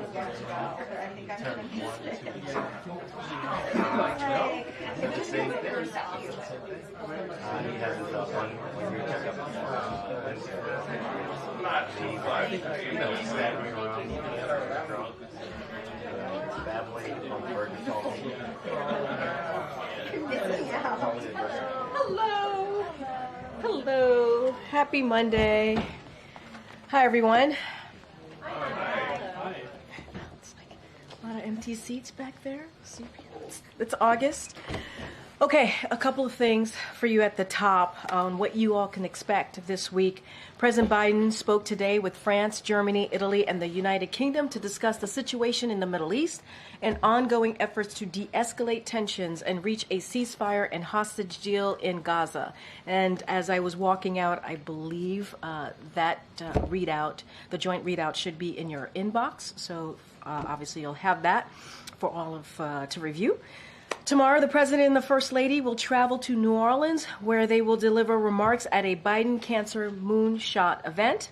He has his one-year checkup. He's staggering around babbling on bird calls. Hello. Hello. Happy Monday. Hi, everyone. It's like a lot of empty seats back there. It's August. Okay, a couple of things for you at the top on what you all can expect this week. President Biden spoke today with France, Germany, Italy, and the United Kingdom to discuss the situation in the Middle East and ongoing efforts to de-escalate tensions and reach a ceasefire and hostage deal in Gaza. And as I was walking out, I believe that readout, the joint readout, should be in your inbox. So obviously you'll have that for all of to review. Tomorrow, the President and the First Lady will travel to New Orleans, where they will deliver remarks at a Biden Cancer Moonshot event.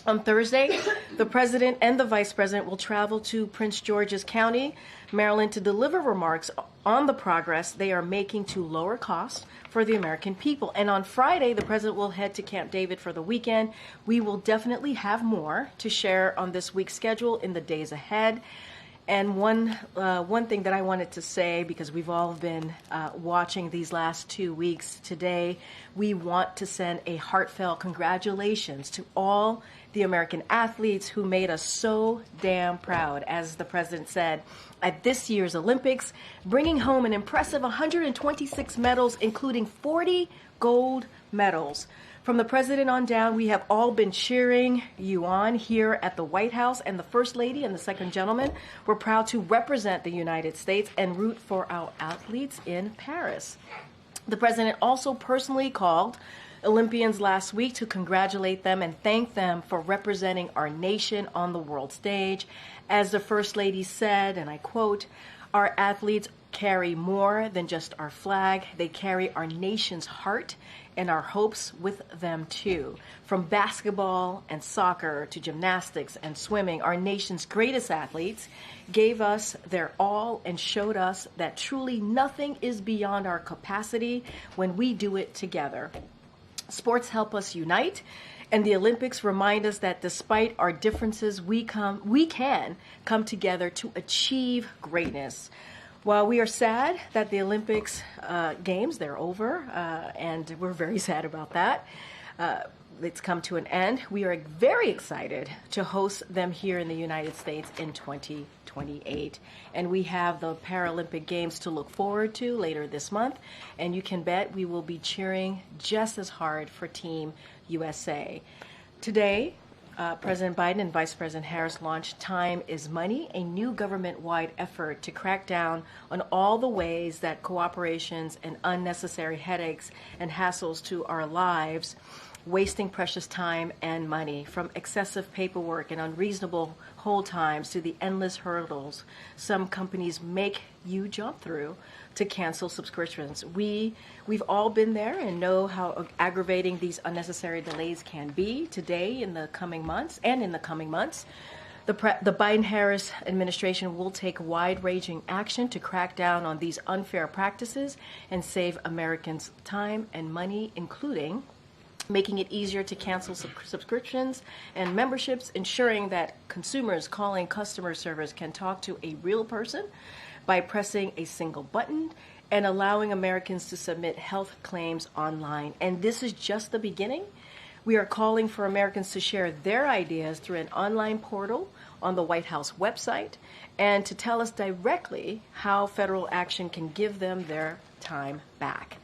On Thursday, the President and the Vice President will travel to Prince George's County, Maryland, to deliver remarks on the progress they are making to lower costs for the American people. And on Friday, the President will head to Camp David for the weekend. We will definitely have more to share on this week's schedule in the days ahead. And one thing that I wanted to say, because we've all been watching these last 2 weeks, today we want to send a heartfelt congratulations to all the American athletes who made us so damn proud, as the President said, at this year's Olympics, bringing home an impressive 126 medals, including 40 gold medals. From the President on down, we have all been cheering you on here at the White House, and the First Lady and the Second Gentleman were proud to represent the United States and root for our athletes in Paris. The President also personally called Olympians last week to congratulate them and thank them for representing our nation on the world stage. As the First Lady said, and I quote, "Our athletes carry more than just our flag. They carry our nation's heart and our hopes with them too. From basketball and soccer to gymnastics and swimming, our nation's greatest athletes gave us their all and showed us that truly nothing is beyond our capacity when we do it together. Sports help us unite, and the Olympics remind us that despite our differences, we can come together to achieve greatness." While we are sad that the Olympics games, they're over, and we're very sad about that, it's come to an end, we are very excited to host them here in the United States in 2028. And we have the Paralympic Games to look forward to later this month, and you can bet we will be cheering just as hard for Team USA. Today, President Biden and Vice President Harris launched Time is Money, a new government-wide effort to crack down on all the ways that cooperations and unnecessary headaches and hassles to our lives, wasting precious time and money, from excessive paperwork and unreasonable hold times to the endless hurdles some companies make you jump through to cancel subscriptions. We've all been there and know how aggravating these unnecessary delays can be. Today, in the coming months, the Biden-Harris administration will take wide-ranging action to crack down on these unfair practices and save Americans time and money, including making it easier to cancel subscriptions and memberships, ensuring that consumers calling customer service can talk to a real person by pressing a single button, and allowing Americans to submit health claims online. And this is just the beginning. We are calling for Americans to share their ideas through an online portal on the White House website and to tell us directly how federal action can give them their time back.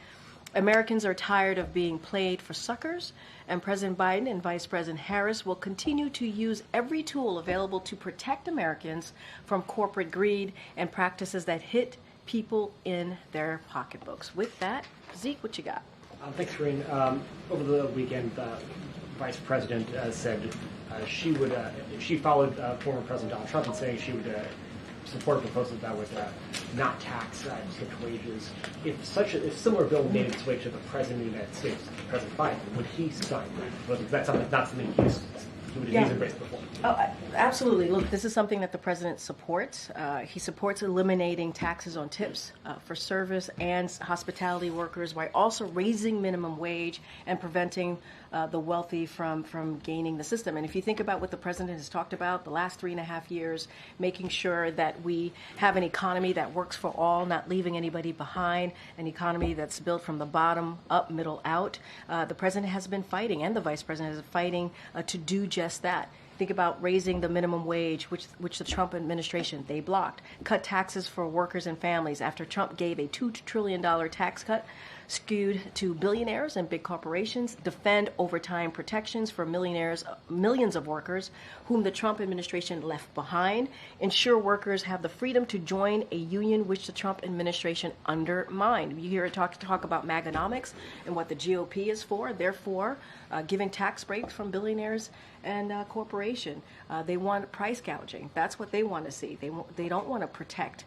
Americans are tired of being played for suckers, and President Biden and Vice President Harris will continue to use every tool available to protect Americans from corporate greed and practices that hit people in their pocketbooks. With that, Zeke, what you got? Thanks, Karine. Over the weekend, Vice President said she followed former President Donald Trump in saying she would support a proposal that would not tax distinct wages. If similar bill made its way to the President of the United States, President Biden, would he sign that? Because that's not something he's he's Yeah. embraced before. Oh, absolutely. Look, this is something that the president supports. He supports eliminating taxes on tips for service and hospitality workers while also raising minimum wage and preventing the wealthy from gaining the system. And if you think about what the president has talked about the last 3.5 years, making sure that we have an economy that works for all, not leaving anybody behind, an economy that's built from the bottom up, middle out, the president has been fighting, and the vice president is fighting to do just that. Think about raising the minimum wage, which the Trump administration, they blocked. Cut taxes for workers and families after Trump gave a $2 trillion tax cut skewed to billionaires and big corporations. Defend overtime protections for millionaires, millions of workers whom the Trump administration left behind. Ensure workers have the freedom to join a union which the Trump administration undermined. You hear it talk about Maganomics and what the GOP is for. Therefore, giving tax breaks from billionaires and corporation. They want price gouging. That's what they want to see. They don't want to protect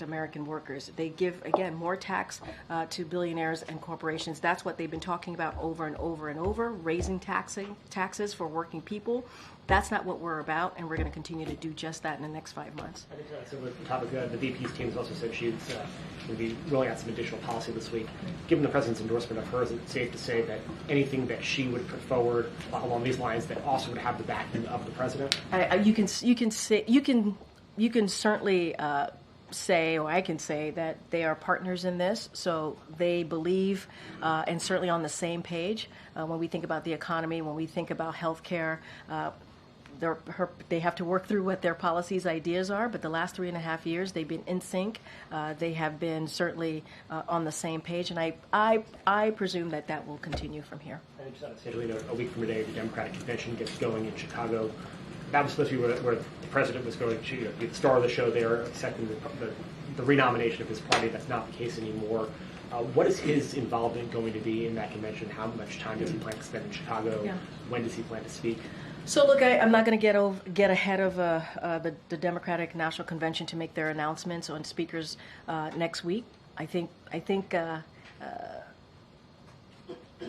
American workers. They give, again, more tax to billionaires and corporations. That's what they've been talking about over and over and over, raising taxes for working people. That's not what we're about, and we're going to continue to do just that in the next 5 months. I think so. With the topic, the VP's team has also said she's going to be rolling out some additional policy this week. Given the president's endorsement of hers, is it safe to say that anything that she would put forward along these lines that also would have the backing of the president? You can certainly say, or I can say, that they are partners in this, so they believe and certainly on the same page when we think about the economy, when we think about health care. They have to work through what their policies, ideas are, but the last 3.5 years they've been in sync. They have been certainly on the same page, and I presume that will continue from here. And just essentially, a week from today, the Democratic convention gets going in Chicago. That was supposed to be where the president was going to be the star of the show there, accepting the renomination of his party. That's not the case anymore. What is his involvement going to be in that convention? How much time does he plan to spend in Chicago? Yeah. When does he plan to speak? So look, I'm not going to get ahead of the Democratic National Convention to make their announcements on speakers next week. I think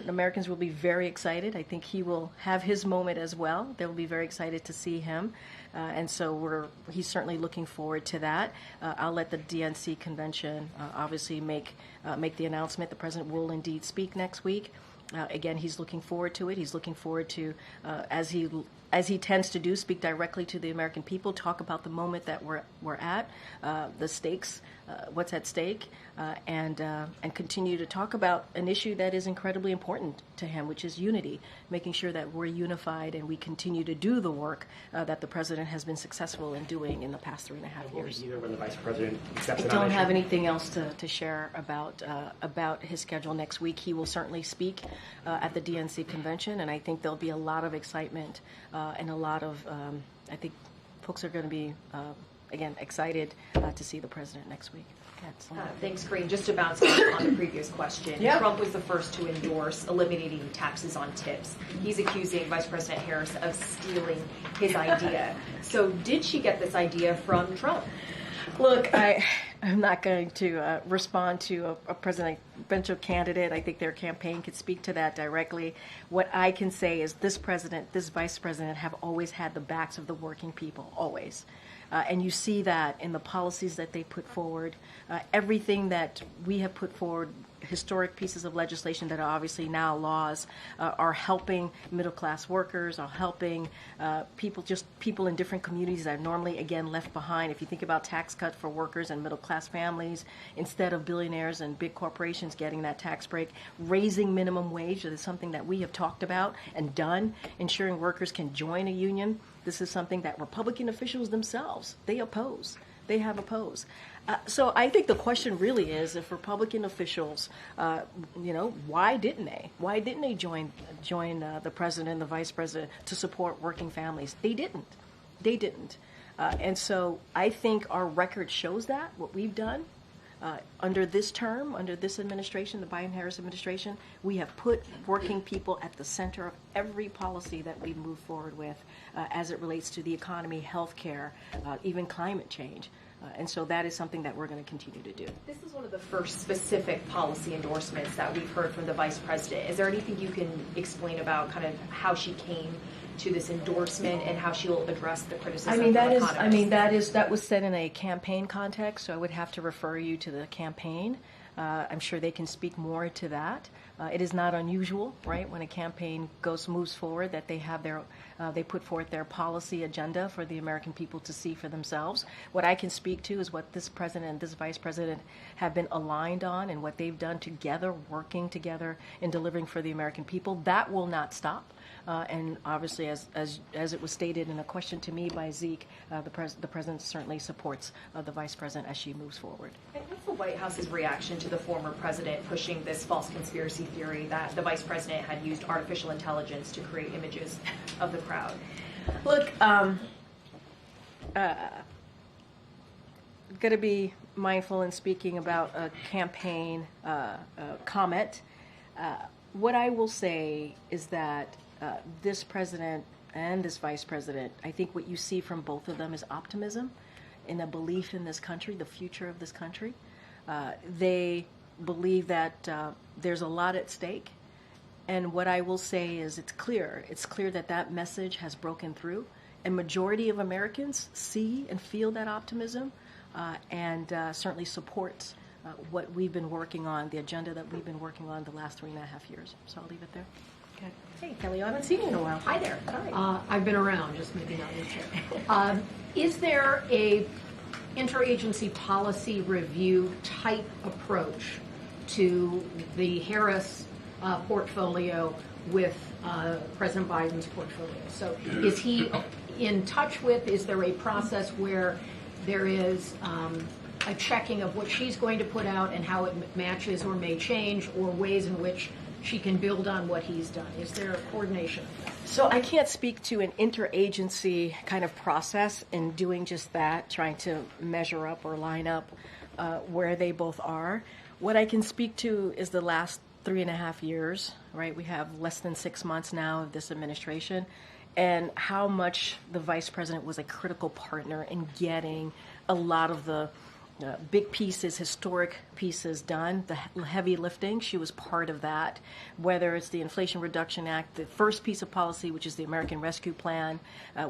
Americans will be very excited. I think he will have his moment as well. They will be very excited to see him, and so he's certainly looking forward to that. I'll let the DNC convention obviously make the announcement. The president will indeed speak next week. Again, he's looking forward to it. He's looking forward to, as he tends to do, speak directly to the American people, talk about the moment that we're at, the stakes, what's at stake, and continue to talk about an issue that is incredibly important to him, which is unity, making sure that we're unified and we continue to do the work that the president has been successful in doing in the past 3.5 years. Either when the vice president accepts I don't have anything else to share about his schedule next week. He will certainly speak at the DNC convention, and I think there'll be a lot of excitement and a lot of, I think folks are going to be, again, excited to see the president next week. Thanks, Karine. Just to bounce on the previous question, yeah. Trump was the first to endorse eliminating taxes on tips. He's accusing Vice President Harris of stealing his idea. So did she get this idea from Trump? Look, I'm not going to respond to a presidential candidate. I think their campaign could speak to that directly. What I can say is this president, this vice president have always had the backs of the working people, always. And you see that in the policies that they put forward, everything that we have put forward, historic pieces of legislation that are obviously now laws, are helping middle-class workers, are helping people in different communities that are normally, again, left behind. If you think about tax cut for workers and middle-class families, instead of billionaires and big corporations getting that tax break, raising minimum wage is something that we have talked about and done, ensuring workers can join a union. This is something that Republican officials themselves, they have opposed. So I think the question really is, if Republican officials, why didn't they? Why didn't they join the president and the vice president to support working families? They didn't. And so I think our record shows that, what we've done. Under this term, under this administration, the Biden-Harris administration, we have put working people at the center of every policy that we move forward with as it relates to the economy, health care, even climate change. And so that is something that we're going to continue to do. This is one of the first specific policy endorsements that we've heard from the vice president. Is there anything you can explain about kind of how she came to this endorsement and how she'll address the criticism. That was said in a campaign context, so I would have to refer you to the campaign. I'm sure they can speak more to that. It is not unusual, right, when a campaign moves forward, that they have they put forth their policy agenda for the American people to see for themselves. What I can speak to is what this president and this vice president have been aligned on and what they've done together, working together in delivering for the American people. That will not stop. And obviously, as it was stated in a question to me by Zeke, the president certainly supports the vice president as she moves forward. And what's the White House's reaction to the former president pushing this false conspiracy theory that the vice president had used artificial intelligence to create images of the crowd? Look, going to be mindful in speaking about a campaign comment. What I will say is that this president and this vice president, I think what you see from both of them is optimism and a belief in this country, the future of this country. They believe that there's a lot at stake. And what I will say is it's clear that that message has broken through. And majority of Americans see and feel that optimism and certainly supports what we've been working on, the agenda that we've been working on the last 3.5 years. So I'll leave it there. Okay. Hey, Kelly, I haven't seen you in a while. Hi there. Hi. I've been around, just maybe not in chair. Is there a interagency policy review type approach to the Harris portfolio with President Biden's portfolio? So is he in touch with, is there a process where there is a checking of what she's going to put out and how it matches or may change, or ways in which she can build on what he's done? Is there coordination? So I can't speak to an interagency kind of process in doing just that, trying to measure up or line up where they both are. What I can speak to is the last 3.5 years, right? We have less than 6 months now of this administration, and how much the vice president was a critical partner in getting a lot of the big pieces, historic pieces done, the heavy lifting. She was part of that, whether it's the Inflation Reduction Act, the first piece of policy, which is the American Rescue Plan,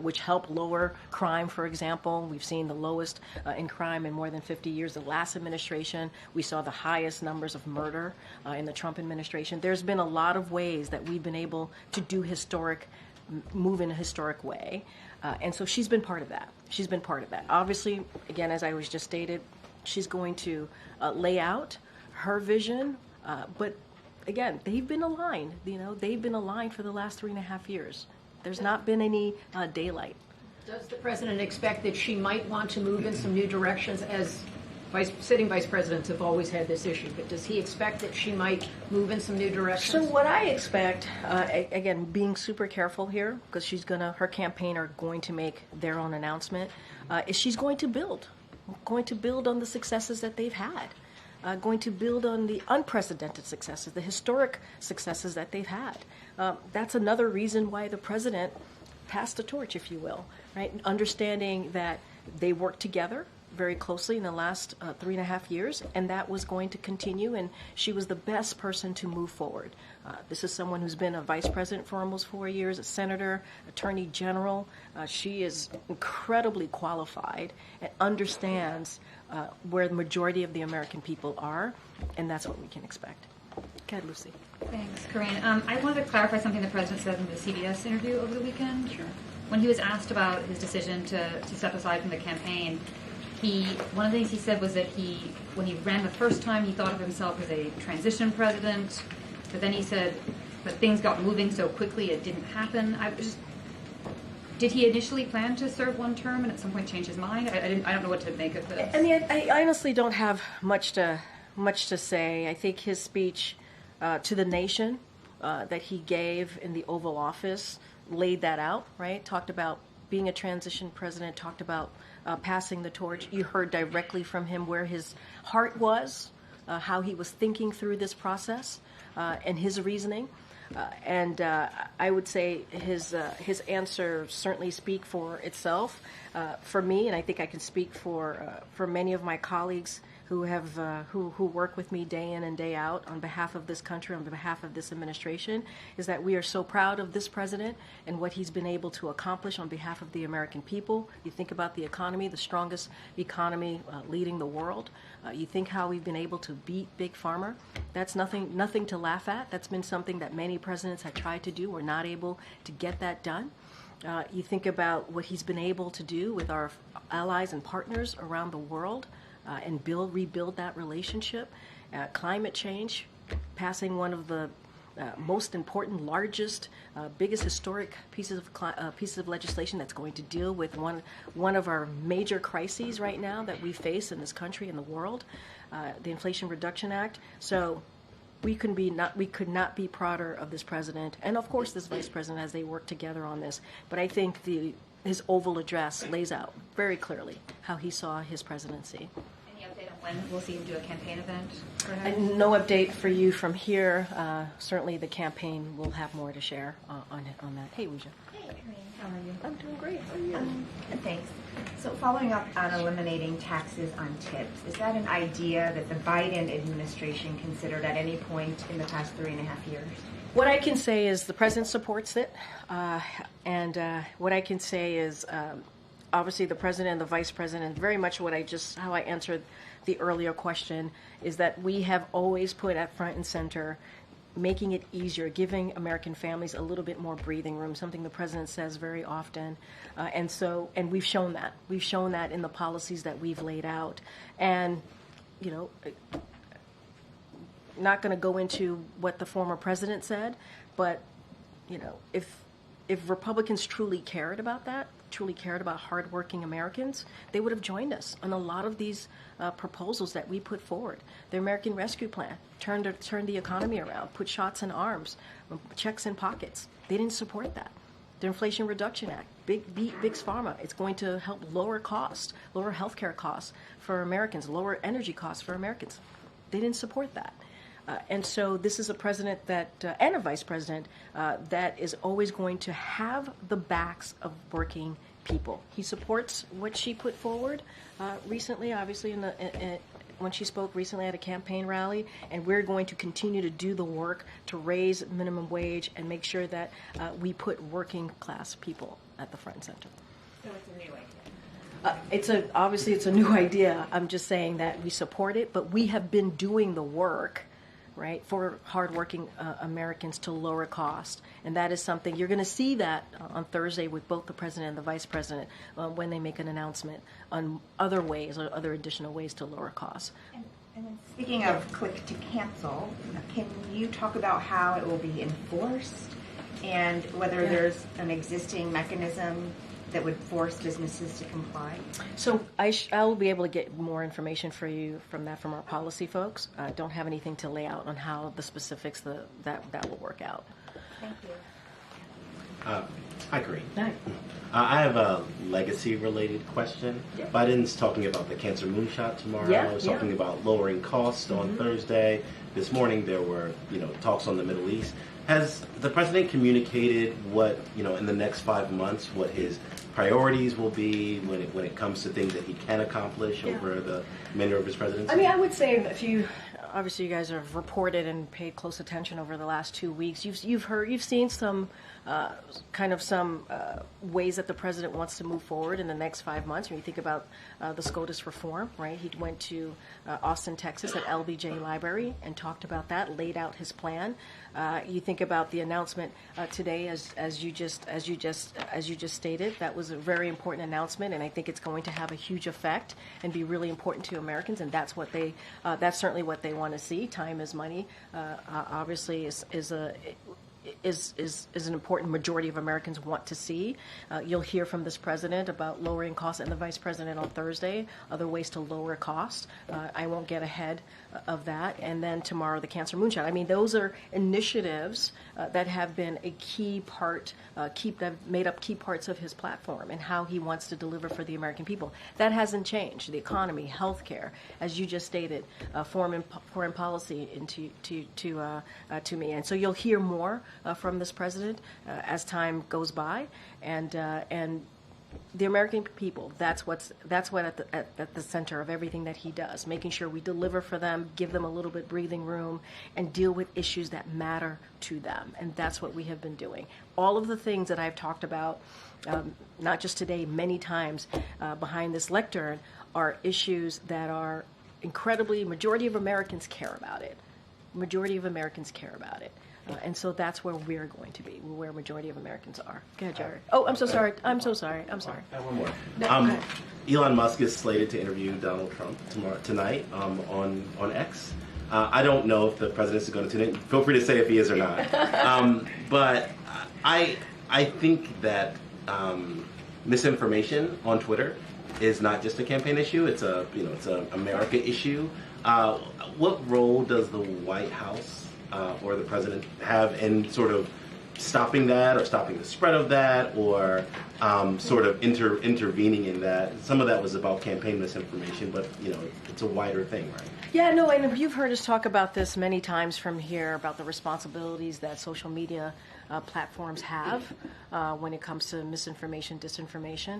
which helped lower crime, for example. We've seen the lowest in crime in more than 50 years. The last administration, we saw the highest numbers of murder in the Trump administration. There's been a lot of ways that we've been able to do move in a historic way. And so she's been part of that. She's been part of that. Obviously, again, as I was just stated, she's going to lay out her vision, but again, they've been aligned. They've been aligned for the last 3.5 years. There's not been any daylight. Does the president expect that she might want to move in some new directions? As sitting vice presidents have always had this issue, but does he expect that she might move in some new directions? So what I expect, again, being super careful here, because her campaign are going to make their own announcement, is she's going to build on the successes that they've had, going to build on the unprecedented successes, the historic successes that they've had. That's another reason why the president passed the torch, if you will, right? Understanding that they worked together very closely in the last 3.5 years, and that was going to continue, and she was the best person to move forward. This is someone who's been a vice president for almost 4 years, a senator, attorney general. She is incredibly qualified and understands where the majority of the American people are, and that's what we can expect. Go ahead, Lucy. Thanks, Karine. I wanted to clarify something the president said in the CBS interview over the weekend. Sure. When he was asked about his decision to step aside from the campaign, one of the things he said was that when he ran the first time, he thought of himself as a transition president, but then he said that things got moving so quickly it didn't happen. Did he initially plan to serve one term and at some point change his mind? I don't know what to make of this. I mean, I honestly don't have much to say. I think his speech to the nation that he gave in the Oval Office laid that out, right? Talked about being a transition president, talked about passing the torch. You heard directly from him where his heart was, how he was thinking through this process, and his reasoning. And I would say his answer certainly speak for itself. For me, and I think I can speak for many of my colleagues who work with me day in and day out on behalf of this country, on behalf of this administration, is that we are so proud of this president and what he's been able to accomplish on behalf of the American people. You think about the economy, the strongest economy leading the world. You think how we've been able to beat Big Pharma. That's nothing to laugh at. That's been something that many presidents have tried to do. We're not able to get that done. You think about what he's been able to do with our allies and partners around the world and rebuild that relationship. Climate change, passing one of the most important, largest, biggest historic pieces of legislation that's going to deal with one of our major crises right now that we face in this country and the world, the Inflation Reduction Act. So we could not be prouder of this president and of course this vice president as they work together on this. But I think his Oval Address lays out very clearly how he saw his presidency. Any update on when we'll see him do a campaign event? And no update for you from here. Certainly the campaign will have more to share on that. Hey, Wuja. Hey, Karine, how are you? I'm doing great. How are you? Thanks. So following up on eliminating taxes on tips, is that an idea that the Biden administration considered at any point in the past 3.5 years? What I can say is the president supports it. And what I can say is obviously the president and the vice president, very much how I answered the earlier question, is that we have always put at front and center making it easier, giving American families a little bit more breathing room, something the president says very often. And we've shown that. We've shown that in the policies that we've laid out. And, not going to go into what the former president said, but, if Republicans truly cared about that, truly cared about hardworking Americans, they would have joined us on a lot of these proposals that we put forward. The American Rescue Plan turned the economy around, put shots in arms, checks in pockets. They didn't support that. The Inflation Reduction Act, Big Pharma, it's going to help lower costs, lower healthcare costs for Americans, lower energy costs for Americans. They didn't support that. And so this is a president and a vice president that is always going to have the backs of working people. He supports what she put forward recently, obviously, when she spoke recently at a campaign rally, and we're going to continue to do the work to raise minimum wage and make sure that we put working class people at the front and center. So it's a new idea. Obviously it's a new idea. I'm just saying that we support it, but we have been doing the work, right, for hardworking Americans to lower cost. And that is something you're going to see that on Thursday with both the president and the vice president when they make an announcement on other ways or other additional ways to lower costs. And then speaking of click to cancel, can you talk about how it will be enforced and whether there's an existing mechanism that would force businesses to comply? So I'll be able to get more information for you from our policy folks. I don't have anything to lay out on how the specifics that will work out. Thank you. Hi, Karine. Hi. I have a legacy-related question. Yeah. Biden's talking about the cancer moonshot tomorrow. Yeah, He's talking about lowering costs on Thursday. This morning there were, talks on the Middle East. Has the president communicated what, in the next 5 months, what his priorities will be when it comes to things that he can accomplish over the remainder of his presidency? I mean, I would say if obviously you guys have reported and paid close attention over the last 2 weeks, you've seen some ways that the president wants to move forward in the next 5 months. When you think about the SCOTUS reform, right? He went to Austin, Texas at LBJ Library and talked about that, laid out his plan. You think about the announcement today, as you just stated. That was a very important announcement, and I think it's going to have a huge effect and be really important to Americans. And that's certainly what they want to see. Time is money. Obviously, is an important majority of Americans want to see. You'll hear from this president about lowering costs and the vice president on Thursday, other ways to lower costs. I won't get ahead of that. And then tomorrow, the cancer moonshot. I mean, those are initiatives that have been a key part, that have made up key parts of his platform and how he wants to deliver for the American people. That hasn't changed. The economy, healthcare, as you just stated, foreign policy to me. And so you'll hear more from this president as time goes by, and the American people, that's what at the center of everything that he does, making sure we deliver for them, give them a little bit breathing room, and deal with issues that matter to them. And that's what we have been doing. All of the things that I've talked about, not just today, many times behind this lectern, are issues that are majority of Americans care about it. Majority of Americans care about it. And so that's where we're going to be, where majority of Americans are. Go ahead, Jared. Oh, I'm so sorry. I have one more. Elon Musk is slated to interview Donald Trump tonight on X. I don't know if the president is going to tune in. Feel free to say if he is or not. But I think that misinformation on Twitter is not just a campaign issue. It's a America issue. What role does the White House or the president have in sort of stopping that, or stopping the spread of that, or sort of intervening in that? Some of that was about campaign misinformation, but it's a wider thing, right? Yeah, no, and you've heard us talk about this many times from here, about the responsibilities that social media platforms have when it comes to misinformation, disinformation.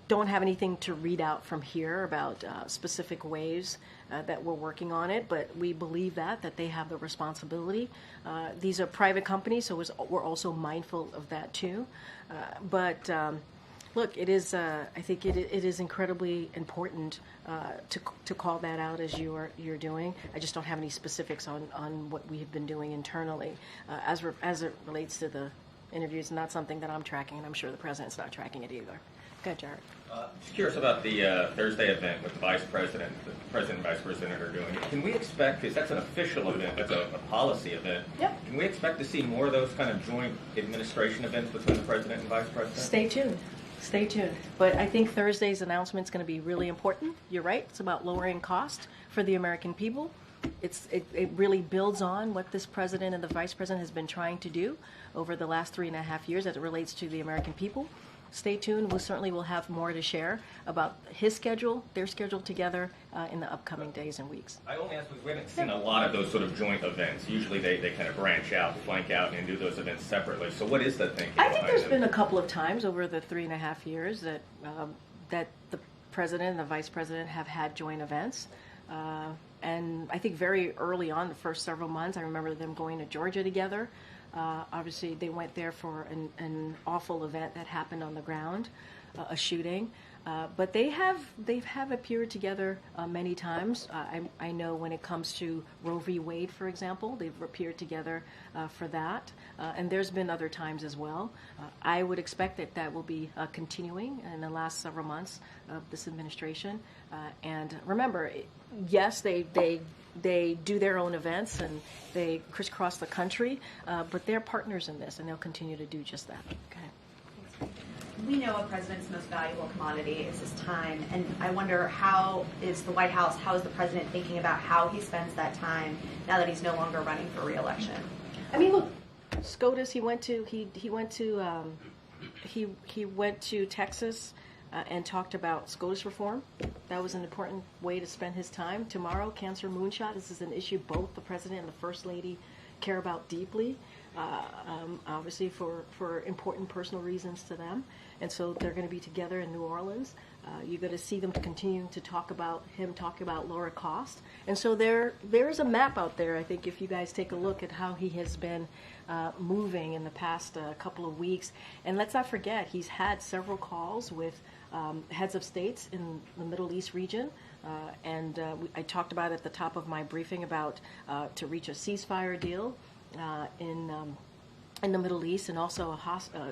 Don't have anything to read out from here about specific ways that we're working on it, but we believe that they have the responsibility. These are private companies, so we're also mindful of that too. But look, it is. I think it is incredibly important to call that out as you're doing. I just don't have any specifics on what we have been doing internally as it relates to the interviews. Not something that I'm tracking, and I'm sure the president's not tracking it either. Go ahead, Jared. Just curious about the Thursday event with the president and vice president are doing. Can we expect, because that's an official event, that's a policy event, Yep. Can we expect to see more of those kind of joint administration events between the president and vice president? Stay tuned. But I think Thursday's announcement is going to be really important. You're right. It's about lowering cost for the American people. It really builds on what this president and the vice president has been trying to do over the last 3.5 years as it relates to the American people. Stay tuned. We certainly will have more to share about his schedule, their schedule together in the upcoming days and weeks. I only ask because we haven't seen a lot of those sort of joint events. Usually they kind of branch out, flank out, and do those events separately. So what is the thinking? I think there's been a couple of times over the 3.5 years that the president and the vice president have had joint events. And I think very early on, the first several months, I remember them going to Georgia together. Obviously, they went there for an awful event that happened on the ground, a shooting. But they've appeared together many times. I know when it comes to Roe v. Wade, for example, they've appeared together for that. And there's been other times as well. I would expect that will be continuing in the last several months of this administration. And remember, yes, they do their own events and they crisscross the country, but they're partners in this, and they'll continue to do just that. Okay. We know a president's most valuable commodity is his time, and I wonder how is the White House, how is the president thinking about how he spends that time now that he's no longer running for re-election? I mean, look, SCOTUS. He went to Texas and talked about SCOTUS reform. That was an important way to spend his time. Tomorrow, cancer moonshot. This is an issue both the president and the first lady care about deeply. Obviously for important personal reasons to them. And so they're going to be together in New Orleans. You're going to see them continue to talk about lower cost. And so there's a map out there, I think, if you guys take a look at how he has been moving in the past couple of weeks. And let's not forget, he's had several calls with heads of states in the Middle East region. I talked about at the top of my briefing about to reach a ceasefire deal in the Middle East, and also a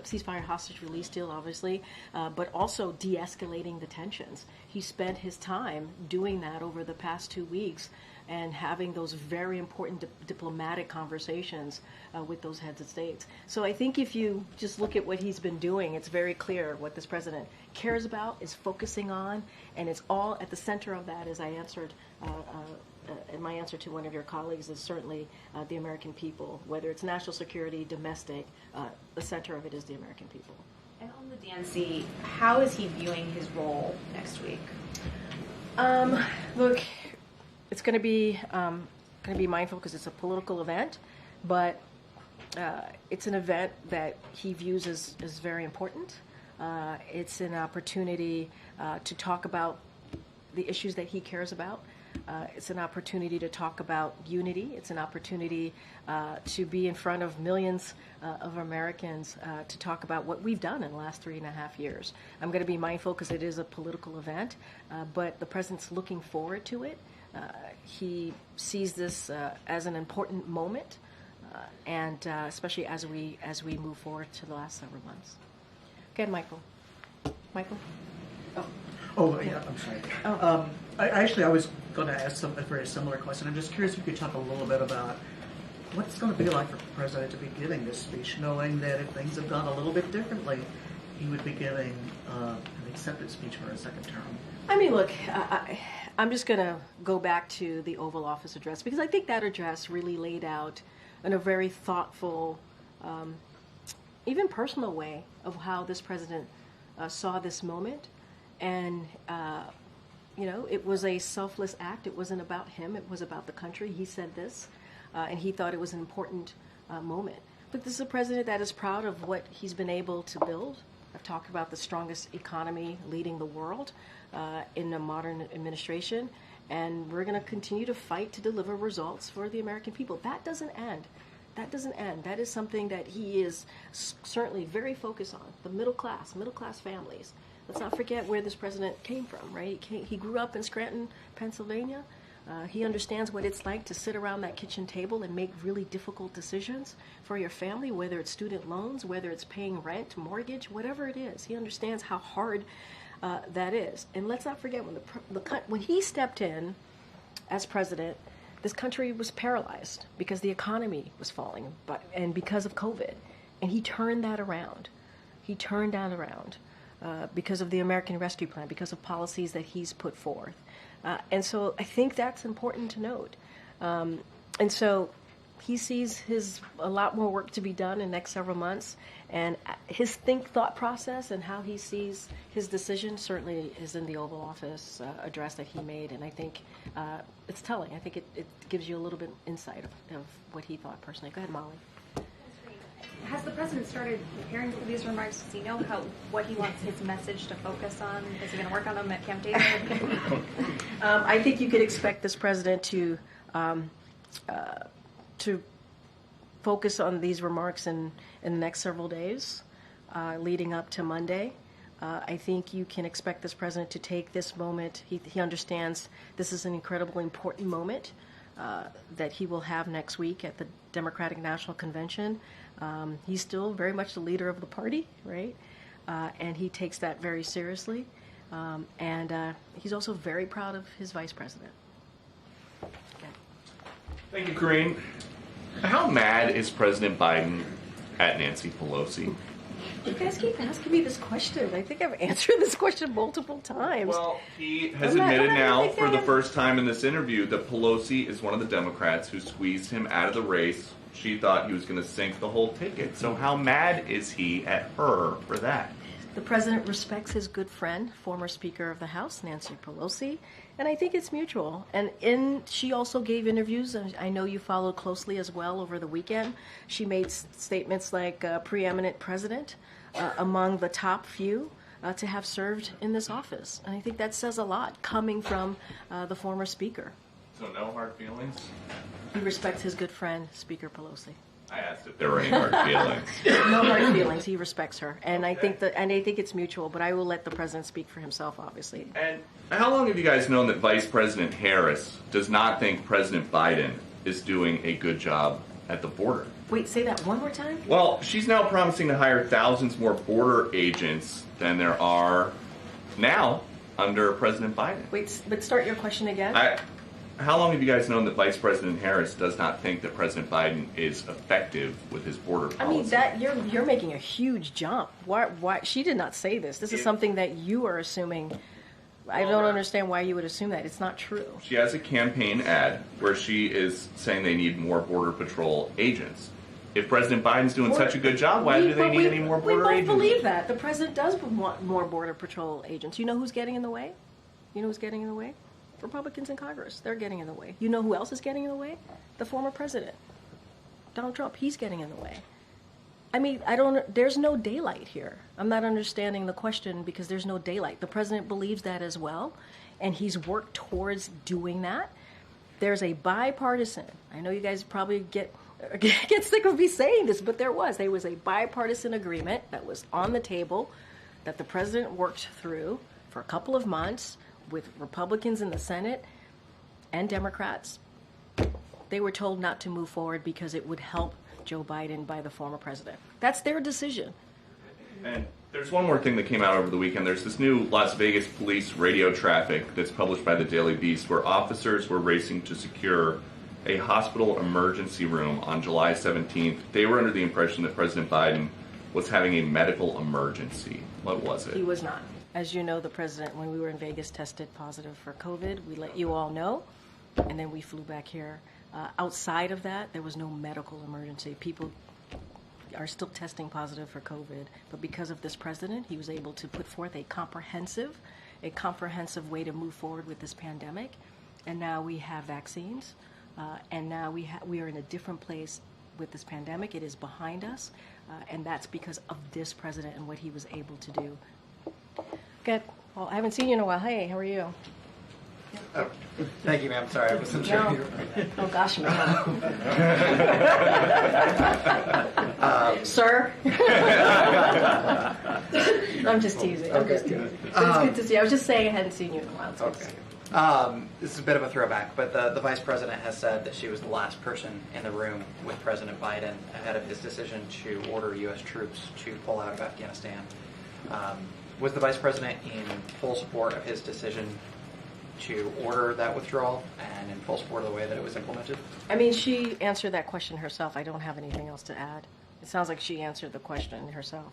ceasefire hostage release deal, obviously, but also de-escalating the tensions. He spent his time doing that over the past 2 weeks and having those very important diplomatic conversations with those heads of states. So I think if you just look at what he's been doing, it's very clear what this president cares about, is focusing on, and it's all at the center of that, as I answered and my answer to one of your colleagues, is certainly the American people. Whether it's national security, domestic, the center of it is the American people. And on the DNC, how is he viewing his role next week? Look, it's going to be mindful because it's a political event, but it's an event that he views as very important. It's an opportunity to talk about the issues that he cares about. It's an opportunity to talk about unity. It's an opportunity to be in front of millions of Americans to talk about what we've done in the last 3.5 years. I'm going to be mindful because it is a political event, but the president's looking forward to it. He sees this as an important moment, and especially as we move forward to the last several months. Go ahead, Michael. Michael? Oh, yeah, I'm sorry. I was going to ask a very similar question. I'm just curious if you could talk a little bit about what's going to be like for the president to be giving this speech, knowing that if things have gone a little bit differently, he would be giving an accepted speech for a second term. I mean, look, I'm just going to go back to the Oval Office address because I think that address really laid out in a very thoughtful, even personal way of how this president saw this moment. And, it was a selfless act. It wasn't about him. It was about the country. He said this, and he thought it was an important moment. But this is a president that is proud of what he's been able to build. I've talked about the strongest economy leading the world in a modern administration, and we're going to continue to fight to deliver results for the American people. That doesn't end. That doesn't end. That is something that he is certainly very focused on, the middle class families. Let's not forget where this president came from, right? He grew up in Scranton, Pennsylvania. He understands what it's like to sit around that kitchen table and make really difficult decisions for your family, whether it's student loans, whether it's paying rent, mortgage, whatever it is. He understands how hard that is. And let's not forget when he stepped in as president, this country was paralyzed because the economy was falling and because of COVID. And he turned that around. Because of the American Rescue Plan, because of policies that he's put forth. And so I think that's important to note. And so he sees a lot more work to be done in the next several months. And his thought process and how he sees his decision certainly is in the Oval Office address that he made. And I think it's telling. I think it gives you a little bit insight of what he thought personally. Go ahead, Molly. Has the president started preparing for these remarks? Does he know what he wants his message to focus on? Is he going to work on them at Camp David? I think you could expect this president to focus on these remarks in the next several days, leading up to Monday. I think you can expect this president to take this moment. He understands this is an incredibly important moment that he will have next week at the Democratic National Convention. He's still very much the leader of the party, right? And he takes that very seriously. And he's also very proud of his vice president. Okay. Thank you, Karine. How mad is President Biden at Nancy Pelosi? You guys keep asking me this question. I think I've answered this question multiple times. Well, he has admitted now for the first time in this interview that Pelosi is one of the Democrats who squeezed him out of the race. She thought he was going to sink the whole ticket. So how mad is he at her for that? The president respects his good friend, former Speaker of the House, Nancy Pelosi, and I think it's mutual. And she also gave interviews. I know you followed closely as well over the weekend. She made statements like preeminent president among the top few to have served in this office. And I think that says a lot coming from the former Speaker. So no hard feelings? He respects his good friend, Speaker Pelosi. I asked if there were any hard feelings. No hard feelings. He respects her, and okay. I think it's mutual. But I will let the president speak for himself, obviously. And how long have you guys known that Vice President Harris does not think President Biden is doing a good job at the border? Wait, say that one more time. Well, she's now promising to hire thousands more border agents than there are now under President Biden. Wait, but start your question again. How long have you guys known that Vice President Harris does not think that President Biden is effective with his border policy? I mean, that you're making a huge jump. Why? She did not say this. This is something that you are assuming. I don't understand why you would assume that. It's not true. She has a campaign ad where she is saying they need more Border Patrol agents. If President Biden's doing such a good job, why do they need any more border agents? We both believe that. The president does want more Border Patrol agents. You know who's getting in the way? You know who's getting in the way? Republicans in Congress. They're getting in the way. You know who else is getting in the way? The former president, Donald Trump. He's getting in the way. I mean, there's no daylight here. I'm not understanding the question because there's no daylight. The president believes that as well, and he's worked towards doing that. There's a bipartisan, I know you guys probably get sick of me saying this, but there was a bipartisan agreement that was on the table that the president worked through for a couple of months with Republicans in the Senate and Democrats. They were told not to move forward because it would help Joe Biden by the former president. That's their decision. And there's one more thing that came out over the weekend. There's this new Las Vegas police radio traffic that's published by the Daily Beast where officers were racing to secure a hospital emergency room on July 17th. They were under the impression that President Biden was having a medical emergency. What was it? He was not. As you know, the president, when we were in Vegas, tested positive for COVID. We let you all know, and then we flew back here. Outside of that, there was no medical emergency. People are still testing positive for COVID, but because of this president, he was able to put forth a comprehensive way to move forward with this pandemic. And now we have vaccines, and now we are in a different place with this pandemic. It is behind us, and that's because of this president and what he was able to do. Good. Well, I haven't seen you in a while. Hey, how are you? Oh, thank you, ma'am. Sorry, I wasn't sure. Oh gosh, no. Sir? I'm just teasing. I'm just teasing. But it's good to see you. I was just saying I hadn't seen you in a while. It's good to see you. This is a bit of a throwback, but the vice president has said that she was the last person in the room with President Biden ahead of his decision to order U.S. troops to pull out of Afghanistan. Was the vice president in full support of his decision to order that withdrawal and in full support of the way that it was implemented? I mean, she answered that question herself. I don't have anything else to add. It sounds like she answered the question herself,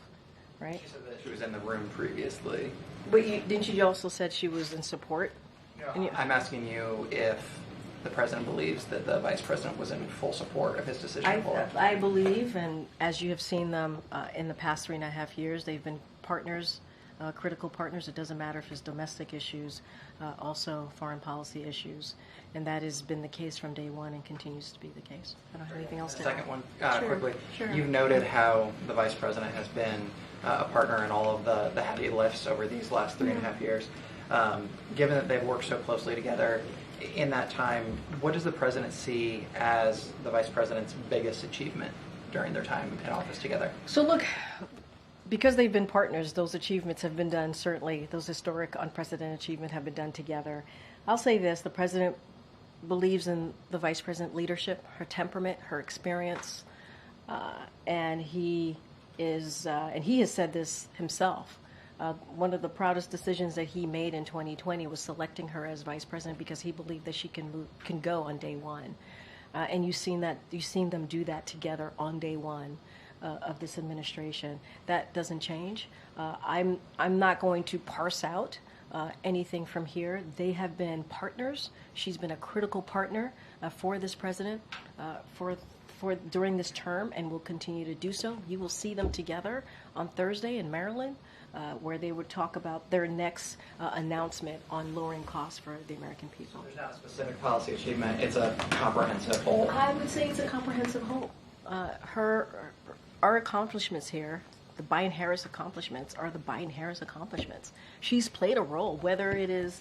right? She said that she was in the room previously. But didn't you also said she was in support? No, I'm asking you if the president believes that the vice president was in full support of his decision. I believe, and as you have seen them in the past 3.5 years, they've been partners, critical partners. It doesn't matter if it's domestic issues, also foreign policy issues, and that has been the case from day one and continues to be the case. I don't have anything else to add. Second one, Sure. quickly. Sure. You've noted how the vice president has been a partner in all of the heavy lifts over these last 3.5 years. Given that they've worked so closely together in that time, what does the president see as the vice president's biggest achievement during their time in office together? So look, because they've been partners, those achievements have been done, certainly those historic, unprecedented achievements have been done together. I'll say this, the president believes in the vice president leadership, her temperament, her experience, and he has said this himself. One of the proudest decisions that he made in 2020 was selecting her as vice president because he believed that she can go on day one, and you've seen them do that together on day one of this administration. That doesn't change. I'm not going to parse out anything from here. They have been partners. She's been a critical partner for this president for during this term, and will continue to do so. You will see them together on Thursday in Maryland, where they would talk about their next announcement on lowering costs for the American people. There's not a specific policy achievement. It's a comprehensive whole. I would say it's a comprehensive whole. Our accomplishments here, the Biden-Harris accomplishments, are the Biden-Harris accomplishments. She's played a role, whether it is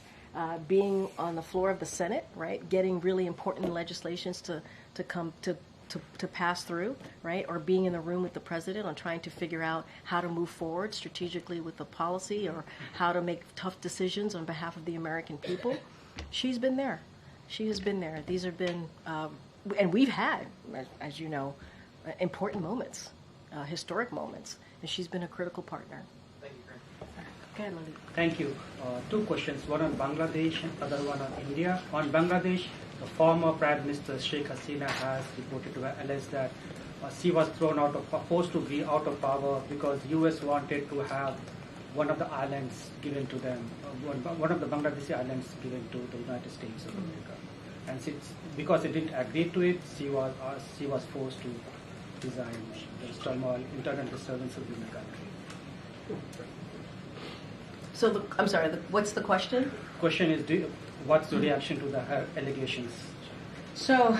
being on the floor of the Senate, right, getting really important legislations to pass through, right, or being in the room with the president on trying to figure out how to move forward strategically with the policy or how to make tough decisions on behalf of the American people. She's been there. She has been there. These have been, and we've had, as you know, important moments, historic moments, and she's been a critical partner. Thank you, Go ahead, Lily. Thank you. Two questions, one on Bangladesh and other one on India. On Bangladesh, the former Prime Minister Sheikh Hasina has reported to allege that she was forced to be out of power because U.S. wanted to have one of the islands given to them, one of the Bangladeshi islands given to the United States of America. And because it didn't agree to it, she was forced to resign. There is turmoil, internal disturbance within the country. So, I'm sorry, what's the question? Question is, what's the reaction to the allegations? So,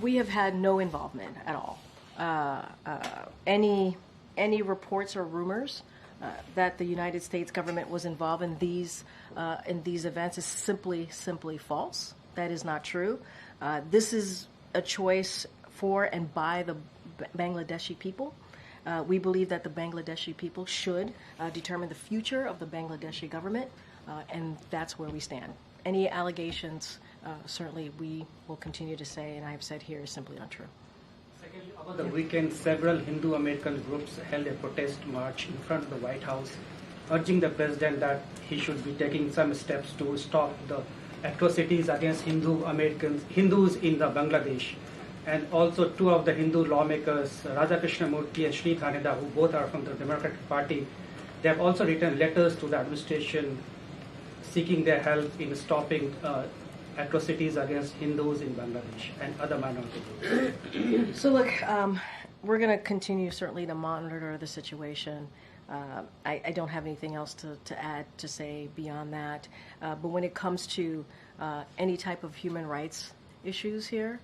we have had no involvement at all. Any any reports or rumors that the United States government was involved in these events is simply false. That is not true. This is a choice for and by the Bangladeshi people. We believe that the Bangladeshi people should determine the future of the Bangladeshi government, and that's where we stand. Any allegations, certainly we will continue to say, and I have said here, is simply untrue. Secondly, over the weekend, several Hindu American groups held a protest march in front of the White House, urging the president that he should be taking some steps to stop the atrocities against Hindus in the Bangladesh. And also two of the Hindu lawmakers, Radhakrishna Murthy and Sri Thaneda, who both are from the Democratic Party, they have also written letters to the administration seeking their help in stopping atrocities against Hindus in Bangladesh and other minority groups. So look, we're going to continue certainly to monitor the situation. I don't have anything else to add to say beyond that. But when it comes to any type of human rights issues here,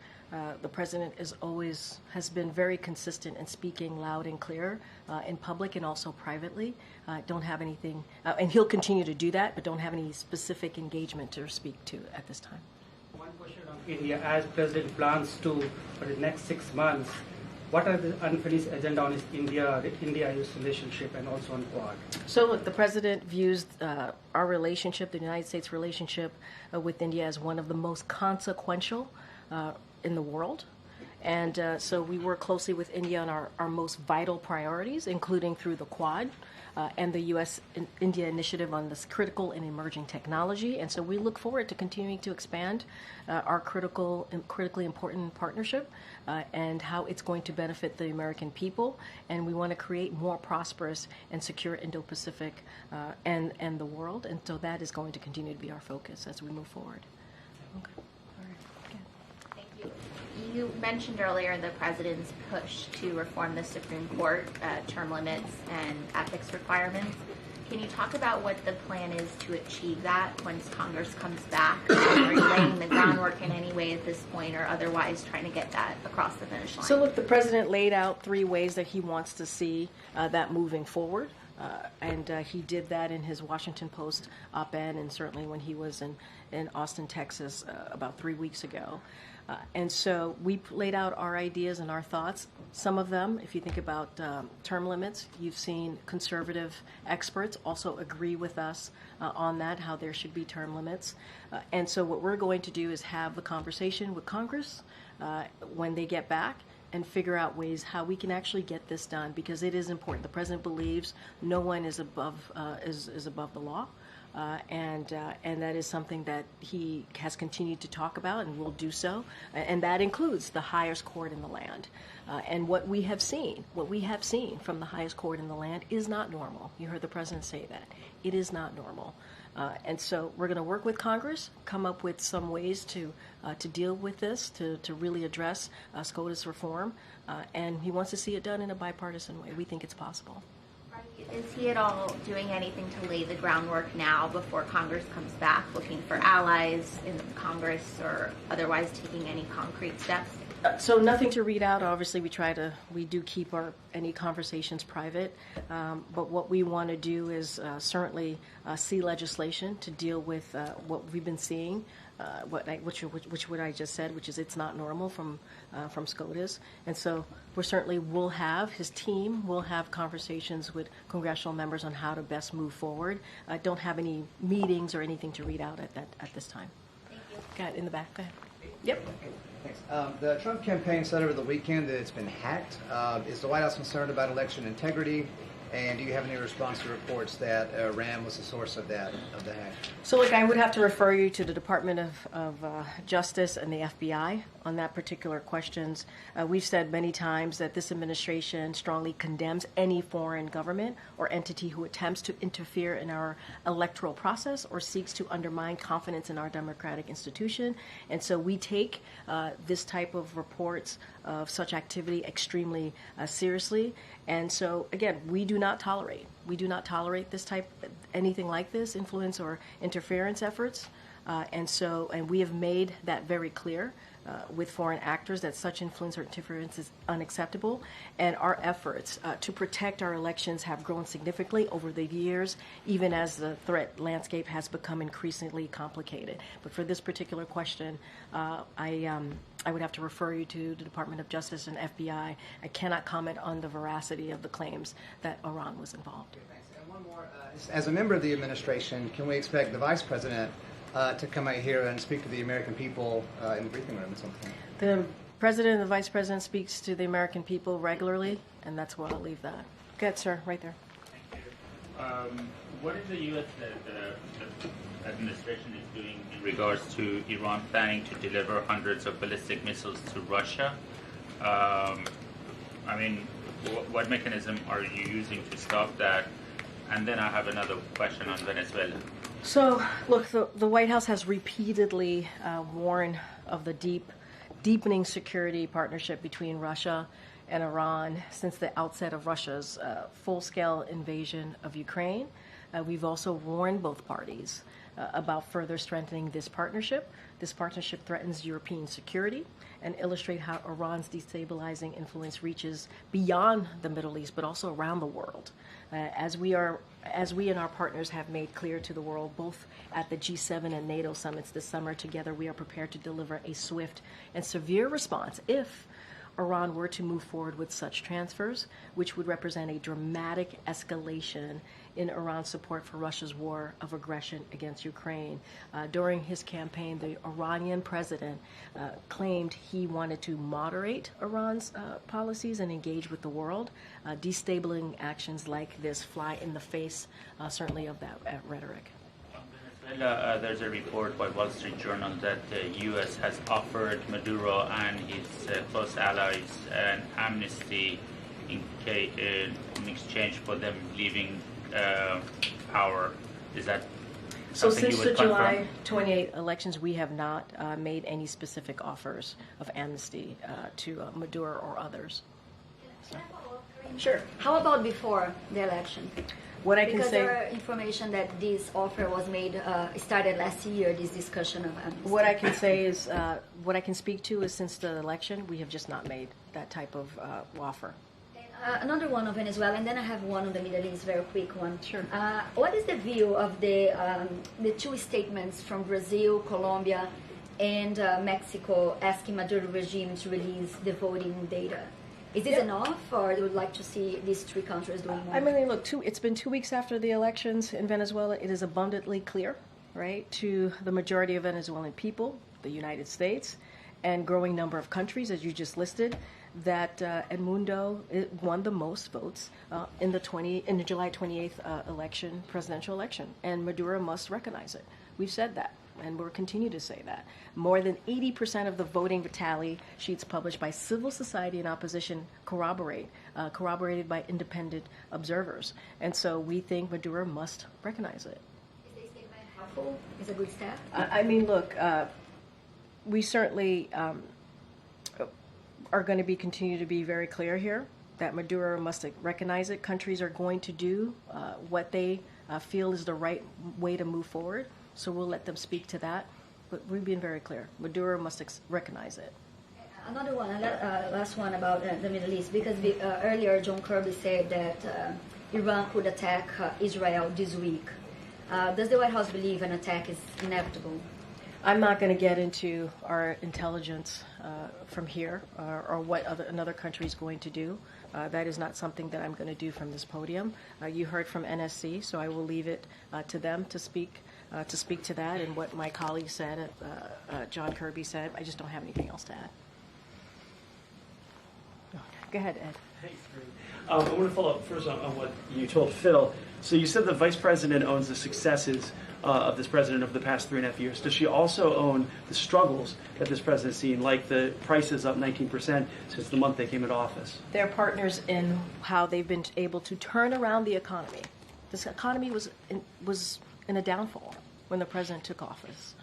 the president has been very consistent in speaking loud and clear in public and also privately. Don't have anything, and he'll continue to do that, but don't have any specific engagement to speak to at this time. One question on India. As President plans to, for the next 6 months, what are the unfinished agenda on India-US relationship and also on Quad? So look, the president views our relationship, the United States relationship with India, as one of the most consequential in the world. And so we work closely with India on our most vital priorities, including through the Quad and the U.S.-India initiative on this critical and emerging technology. And so we look forward to continuing to expand our critically important partnership and how it's going to benefit the American people. And we want to create more prosperous and secure Indo-Pacific and the world. And so that is going to continue to be our focus as we move forward. Okay. You mentioned earlier the president's push to reform the Supreme Court, term limits and ethics requirements. Can you talk about what the plan is to achieve that once Congress comes back? Are you laying the groundwork in any way at this point, or otherwise trying to get that across the finish line? So look, the president laid out 3 ways that he wants to see that moving forward. And he did that in his Washington Post op-ed, and certainly when he was in Austin, Texas, about 3 weeks ago. And so we laid out our ideas and our thoughts. Some of them, if you think about term limits, you've seen conservative experts also agree with us on that, how there should be term limits. And so what we're going to do is have the conversation with Congress when they get back, and figure out ways how we can actually get this done, because it is important. The president believes no one is above the law, and that is something that he has continued to talk about and will do so, and that includes the highest court in the land. And what we have seen from the highest court in the land is not normal. You heard the president say that. It is not normal. And so we're going to work with Congress, come up with some ways to deal with this, to really address SCOTUS reform, and he wants to see it done in a bipartisan way. We think it's possible. Is he at all doing anything to lay the groundwork now before Congress comes back, looking for allies in Congress or otherwise taking any concrete steps? So nothing to read out. Obviously, we do keep any conversations private. But what we want to do is certainly see legislation to deal with what we've been seeing, which what I just said, which is it's not normal from SCOTUS. And so his team will have conversations with congressional members on how to best move forward. Don't have any meetings or anything to read out at this time. Thank you. Got it in the back. Go ahead. Yep. Thanks. The Trump campaign said over the weekend that it's been hacked. Is the White House concerned about election integrity? And do you have any response to reports that Iran was the source of the hack? So, look, I would have to refer you to the Department of Justice and the FBI on that particular questions. We've said many times that this administration strongly condemns any foreign government or entity who attempts to interfere in our electoral process or seeks to undermine confidence in our democratic institution. And so we take this type of reports of such activity extremely seriously. And so, again, we do not tolerate this anything like this, influence or interference efforts. And we have made that very clear with foreign actors, that such influence or interference is unacceptable, and our efforts to protect our elections have grown significantly over the years, even as the threat landscape has become increasingly complicated. But for this particular question, I would have to refer you to the Department of Justice and FBI. I cannot comment on the veracity of the claims that Iran was involved. Okay, thanks. And one more. As a member of the administration, can we expect the Vice President to come out here and speak to the American people in the briefing room at some point? The President and the Vice President speaks to the American people regularly, and that's where I'll leave that. Go ahead, sir, right there. Thank you. What is the U.S. the administration is doing in regards to Iran planning to deliver hundreds of ballistic missiles to Russia? I mean, what mechanism are you using to stop that? And then I have another question on Venezuela. So, look, the White House has repeatedly warned of the deepening security partnership between Russia and Iran since the outset of Russia's full-scale invasion of Ukraine. We've also warned both parties about further strengthening this partnership. This partnership threatens European security and illustrates how Iran's destabilizing influence reaches beyond the Middle East, but also around the world. As we and our partners have made clear to the world, both at the G7 and NATO summits this summer, together we are prepared to deliver a swift and severe response if Iran were to move forward with such transfers, which would represent a dramatic escalation in Iran's support for Russia's war of aggression against Ukraine. During his campaign, the Iranian president claimed he wanted to moderate Iran's policies and engage with the world. Destabilizing actions like this fly in the face, certainly, of that rhetoric. Venezuela, there's a report by Wall Street Journal that the U.S. has offered Maduro and his close allies an amnesty in exchange for them leaving power. Is that so? Something Since you would the July confirm? 28 elections, we have not made any specific offers of amnesty to Maduro or others. So. Sure. How about before the election? What I can because say, there are information that this offer was made, started last year, this discussion of amnesty. what I can say is, what I can speak to is since the election, we have just not made that type of offer. Another one on Venezuela, and then I have one on the Middle East, very quick one. Sure. What is the view of the two statements from Brazil, Colombia, and Mexico asking Maduro regime to release the voting data? Is this enough, or you would like to see these three countries doing more? I mean, look, it's been 2 weeks after the elections in Venezuela. It is abundantly clear, right, to the majority of Venezuelan people, the United States, and growing number of countries, as you just listed, that Edmundo won the most votes in the July 28th presidential election, and Maduro must recognize it. We've said that, and we'll continue to say that. More than 80% of the voting tally sheets published by civil society and opposition corroborated by independent observers, and so we think Maduro must recognize it. Is this statement helpful? Is a good step? I mean, look, we certainly are going to continue to be very clear here that Maduro must recognize it. Countries are going to do what they feel is the right way to move forward, so we'll let them speak to that. But we've been very clear. Maduro must recognize it. Another one, last one about the Middle East, because earlier John Kirby said that Iran could attack Israel this week. Does the White House believe an attack is inevitable? I'm not going to get into our intelligence from here or what another country is going to do. That is not something that I'm going to do from this podium. You heard from NSC, so I will leave it to them to speak to that and what my colleague said, John Kirby said. I just don't have anything else to add. Go ahead, Ed. Thanks, Karine. I want to follow up first on what you told Phil. So you said the vice president owns the successes of this president over the past 3.5 years. Does she also own the struggles that this president's seen, like the prices up 19% since the month they came into office? They're partners in how they've been able to turn around the economy. This economy was in a downfall when the president took office.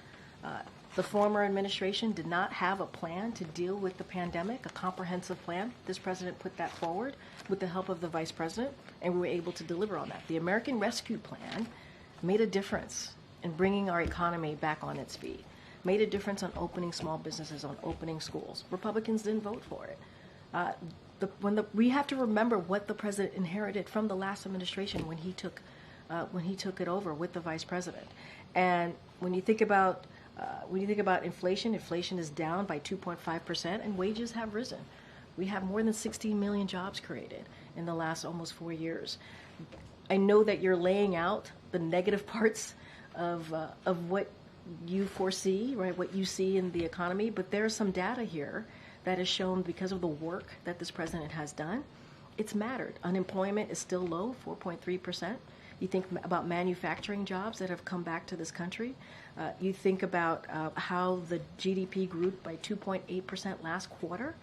The former administration did not have a plan to deal with the pandemic, a comprehensive plan. This president put that forward with the help of the vice president, and we were able to deliver on that. The American Rescue Plan made a difference in bringing our economy back on its feet. made a difference on opening small businesses, on opening schools. Republicans didn't vote for it. We have to remember what the president inherited from the last administration when he took it over with the vice president. And when you think about inflation is down by 2.5%, and wages have risen. We have more than 16 million jobs created in the last almost 4 years. I know that you're laying out the negative parts of what you foresee, right? What you see in the economy, but there's some data here that has shown, because of the work that this president has done, it's mattered. Unemployment is still low, 4.3%. You think about manufacturing jobs that have come back to this country. You think about how the GDP grew by 2.8% last quarter.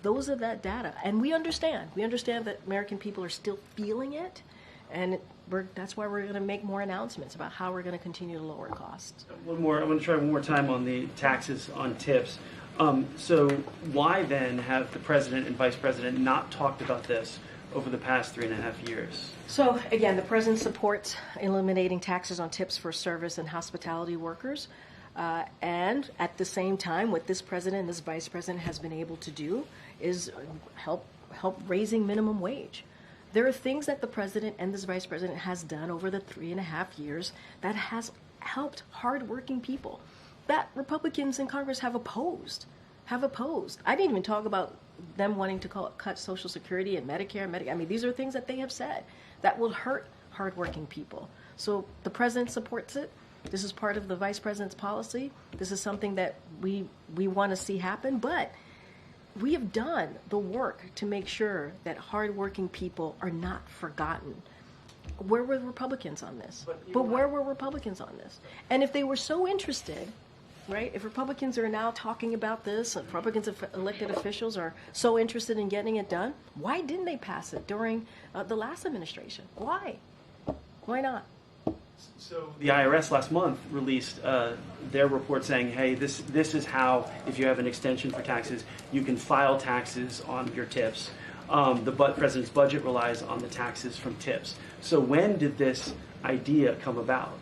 Those are that data. And we understand that American people are still feeling it. And that's why we're going to make more announcements about how we're going to continue to lower costs. One more. I'm going to try one more time on the taxes on tips. So why then have the president and vice president not talked about this over the past 3.5 years? So again, the president supports eliminating taxes on tips for service and hospitality workers. And at the same time, what this president and this vice president has been able to do is help raising minimum wage. There are things that the president and this vice president has done over the 3.5 years that has helped hardworking people that Republicans in Congress have opposed. I didn't even talk about them wanting to cut Social Security and Medicare. I mean, these are things that they have said that will hurt hardworking people. So the president supports it. This is part of the vice president's policy. This is something that we want to see happen, but we have done the work to make sure that hardworking people are not forgotten. Where were Republicans on this? But where were Republicans on this? And if they were so interested, right, if Republicans are now talking about this, and Republicans elected officials are so interested in getting it done, why didn't they pass it during the last administration? Why? Why not? So the IRS last month released their report saying, hey, this is how, if you have an extension for taxes, you can file taxes on your tips. The president's budget relies on the taxes from tips. So when did this idea come about?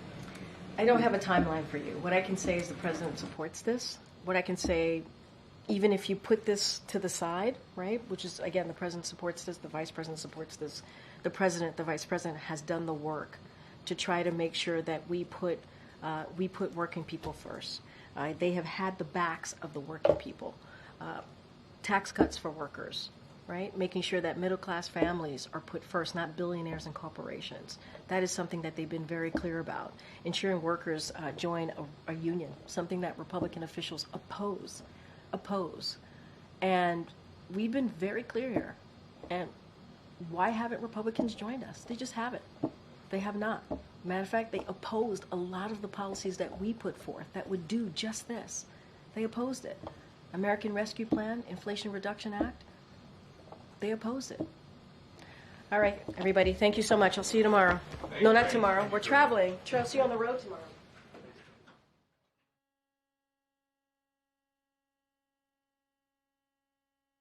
I don't have a timeline for you. What I can say is the president supports this. What I can say, even if you put this to the side, right, which is, again, the president supports this, the vice president supports this, the vice president has done the work to try to make sure that we put working people first. They have had the backs of the working people. Tax cuts for workers, right? Making sure that middle-class families are put first, not billionaires and corporations. That is something that they've been very clear about. Ensuring workers join a union, something that Republican officials oppose. And we've been very clear here. And why haven't Republicans joined us? They just haven't. They have not. Matter of fact, they opposed a lot of the policies that we put forth that would do just this. They opposed it. American Rescue Plan, Inflation Reduction Act, they opposed it. All right, everybody, thank you so much. I'll see you tomorrow. No, not tomorrow. We're traveling. I'll see you on the road tomorrow.